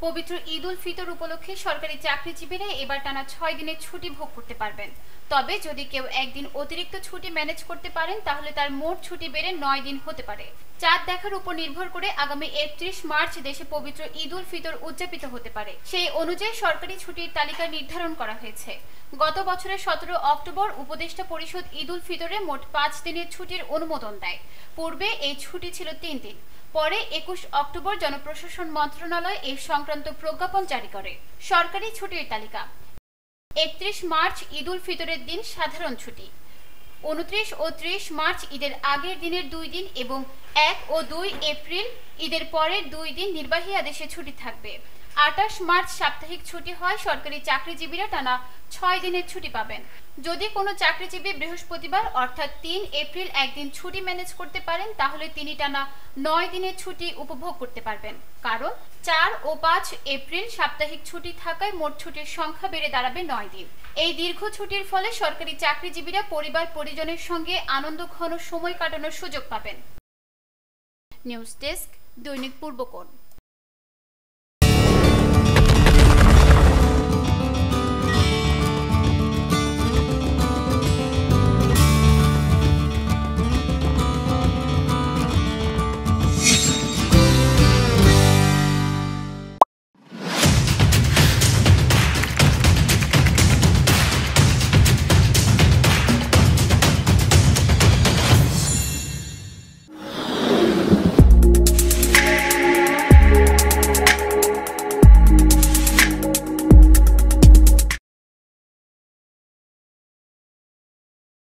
পবিত্র ঈদ উল ফিতর উপলক্ষে সরকারি চাকরিজীবীরা এবার টানা 6 দিনের ছুটি ভোগ করতে পারবেন। তবে যদি কেউ একদিন অতিরিক্ত ছুটি ম্যানেজ করতে পারেন তাহলে তার মোট ছুটি বেড়ে 9 দিন হতে পারে। চাঁদ দেখার উপর নির্ভর করে আগামী 31 মার্চ দেশে পবিত্র ঈদ উল ফিতর উদযাপিত হতে পারে। সেই অনুযায়ী সরকারি ছুটির তালিকা নির্ধারণ করা হয়েছে। গত বছরের 17 অক্টোবর উপদেষ্টা পরিষদ ঈদ উল ফিতরে মোট 5 দিনের ছুটির অনুমোদন দেয়। পূর্বে এই ছুটি ছিল 3 দিন। পরে 21 অক্টোবর জনপ্রশাসন মন্ত্রণালয় এই সংক্রান্ত প্রজ্ঞাপন জারি করে। সরকারি ছুটির তালিকা: 31 মার্চ ঈদ উল ফিতরের দিন সাধারণ ছুটি, 29 ও 30 মার্চ ঈদের আগের দিনের 2 দিন এবং 1 ও 2 এপ্রিল ঈদের পরের 2 দিন নির্বাহী আদেশে ছুটি থাকবে। 28 মার্চ সাপ্তাহিক ছুটি হয়। সরকারি চাকরিজীবীরা টানা 6 দিনের ছুটি পাবেন। যদি কোনো চাকরিজীবী বৃহস্পতিবার অর্থাৎ 3 এপ্রিল একদিন ছুটি ম্যানেজ করতে পারেন তাহলে তিনি টানা 9 দিনের ছুটি উপভোগ করতে পারবেন। কারণ 4 ও 5 এপ্রিল সাপ্তাহিক ছুটি থাকায় মোট ছুটির সংখ্যা বেড়ে দাঁড়াবে 9 দিন। এই দীর্ঘ ছুটির ফলে সরকারি চাকরিজীবীরা পরিবার পরিজনের সঙ্গে আনন্দঘন সময় কাটানোর সুযোগ পাবেন। নিউজ ডেস্ক, দৈনিক পূর্বকোণ।